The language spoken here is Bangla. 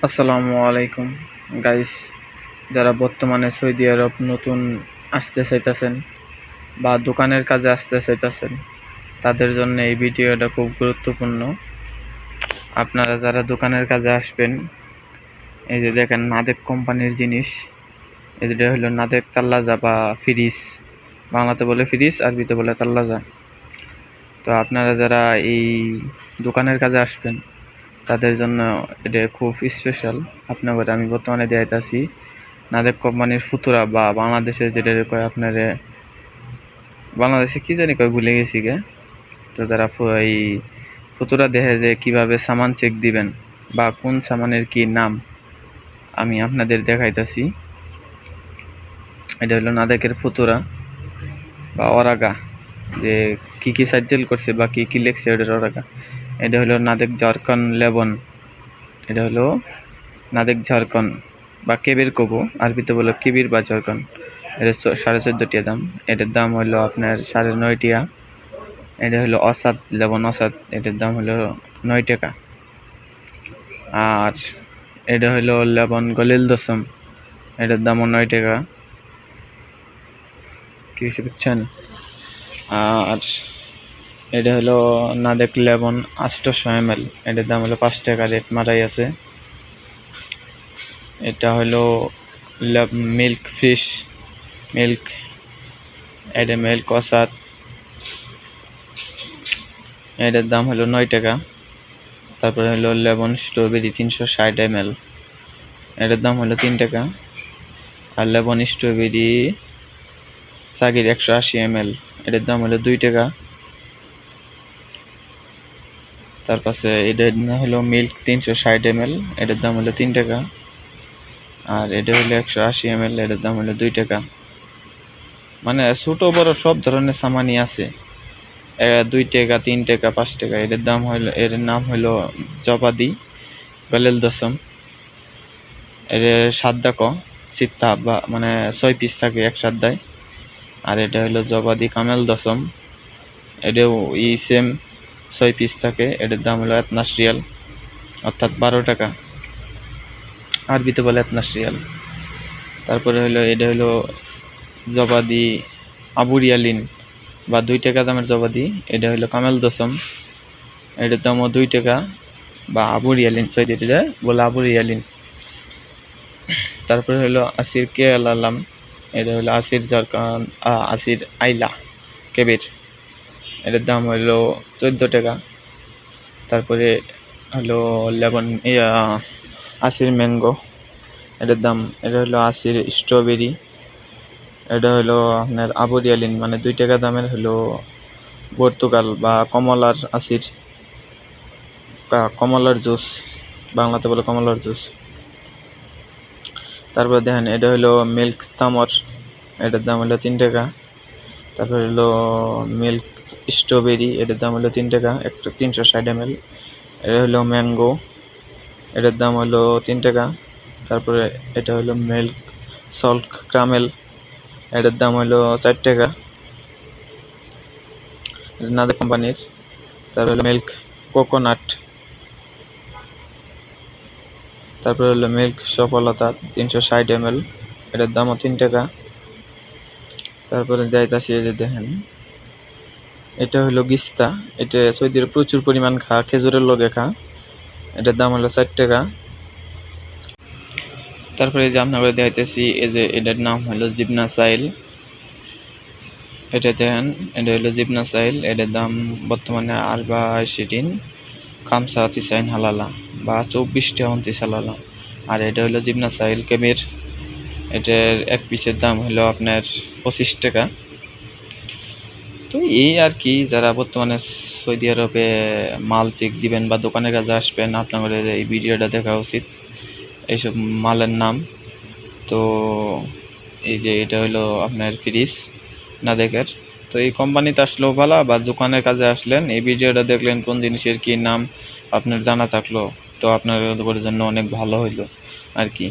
আসসালামু আলাইকুম গাইস, যারা বর্তমানে সৌদি আরব নতুন আসতে চাইতেছেন বা দোকানের কাজে আসতে চাইতেছেন তাদের জন্য এই ভিডিওটা খুব গুরুত্বপূর্ণ। আপনারা যারা দোকানের কাজে আসবেন, এই যে দেখেন নাদেক কোম্পানির জিনিস, এটা হলো নাদেক তাল্লাজা বা ফ্রিজ। বাংলাতে বলে ফ্রিজ, আরবিতে বলে তাল্লাজা। তো আপনারা যারা এই দোকানের কাজে আসবেন তাদের জন্য এটা খুব স্পেশাল। আপনাদের আমি বর্তমানে দেখাইতেছি নাদেক কোম্পানির ফুতুরা, বা বাংলাদেশে যেটা কয় আপনারে, বাংলাদেশে কি জানি কয় ভুলে গেছি গে। তো যারা এই ফুতুরা দেখে যে কিভাবে সামান চেক দিবেন বা কোন সামানের কি নাম, আমি আপনাদের দেখাইতেছি। এটা হলো নাদেকের ফুতুরা বা অরাগা, যে কি কি সাইজেল করছে বা কি কি লেখছে ওটার অরাগা। এটা হলো নাদেক ঝাড়খণ্ড লেবন, এটা হলো নাদেক ঝাড়খণ্ড বা কেবির কবু, আরবিতে বলো কিবির বা ঝাড়খণ্ড। এটা 14.5 দাম। এটার দাম হলো আপনার 9.5 টাকা। এটা হলো অসাদ লেবন অসাদ, এটার দাম হলো 9 টাকা। আর এটা হলো লেবন গলিল দশম, এটার দামও 9 টাকা। কি হিসেবে বুঝছেন? আর এটা হলো নাদেক লেবন 800 ml, এটার দাম হলো 5 টাকা, রেট মারাই আছে। এটা হলো মিল্ক ফিশ মিল্ক, এটা মিল্ক অসাদ, এটার দাম হলো 9 টাকা। তারপরে হলো লেবন স্ট্রবেরি 360 ml, এটার দাম হলো 3 টাকা। আর লেবন স্ট্রবেরি সাগির 180 ml, এটার দাম হলো 2 টাকা। তারপরে এটার দাম হলো মিল্ক 360 ml, এটার দাম হলো 3 টাকা। আর এটা হলো 180 ml, এটার দাম হলো 2 টাকা। মানে ছোট বড় সব ধরনের সামানই আছে, 2 টাকা 3 টাকা 5 টাকা। এটার দাম হলো, এর নাম হলো জবাদি গলেল দশম। এর সাদ্দা ক সিত্তা, বা মানে 6 পিস থাকে এক সাদ্দায়। আর এটা হলো জবাদি কামেল দশম, এটাও সেম 6 পিস থাকে। এটার দাম হলো 12 রিয়াল, অর্থাৎ 12 টাকা, আরবিতে বলে 12 রিয়াল। তারপরে হলো এটা হলো জবাদি আবু রিয়ালিন বা 2 টাকা দামের জবাদি, এটা হলো কামেল দশম, এটার দামও 2 টাকা বা আবু রিয়ালিন, যেটা বলে আবু রিয়ালিন। তারপরে হলো আসির কে আলাম, এটা হলো আসির ঝাড়খণ্ড আসির আইলা কেবির, এটার দাম হলো 14 টাকা। তারপরে হলো লেবন আসির ম্যাঙ্গো, এটার দাম, এটা হলো আসির স্ট্রবেরি, এটা হলো আপনার আবু রিয়ালিন, মানে 2 টাকা দামের হলো পর্তুগাল বা কমলার আসির, কমলার জুস, বাংলাতে বলে কমলার জুস। তারপর দেখেন এটা হলো মিল্ক তামর, এটার দাম হলো 3 টাকা। তারপর হলো মিল্ক স্ট্রবেরি, এটার দাম হলো 3 টাকা, একটা 360 ml। এটা হলো ম্যাঙ্গো, এটার দাম হলো 3 টাকা। তারপরে এটা হলো মিল্ক সল্ট ক্রামেল, এটার দাম হলো 4 টাকা, নাদের কোম্পানির। তারপর হলো মিল্ক কোকোনাট, তারপরে হলো মিল্ক সফলতা 360 ml, এটার দামও 3 টাকা। তারপরে যাইতাছি, এই যে দেখেন এটা হলো গিস্তা, এটা সৌদির প্রচুর পরিমাণ খেজুরের লগে এটার দাম হলো 4 টাকা। তারপরে এই যে আপনাকে দেখাইতেছি, এই যে এটার নাম হলো জিবনা সাইল, এটা দেখেন, এটা হলো জিবনা সাইল, এটার দাম বর্তমানে 24 খামসা তিসাইন হালালা বা 24 হালালা। আর এটা হলো জিবনা সাইল কেবির, এটার এক পিসের দাম হলো আপনার 25 টাকা। তো এই আর কি, যারা বর্তমানে সৌদি আরবে মাল চেক দিবেন বা দোকানের কাছে আসবেন, আপনাদের এই ভিডিওটা দেখা উচিত। এইসব মালের নাম তো, এই যে এটা হলো আপনার ফ্রিজ নাদেকের। তো এই কোম্পানিতে আসলেও ভালো, বা দোকানের কাজে আসলেন এই ভিডিওটা দেখলেন, কোন জিনিসের কি নাম আপনার জানা থাকলো, তো আপনার জন্য অনেক ভালো হইলো আর কি।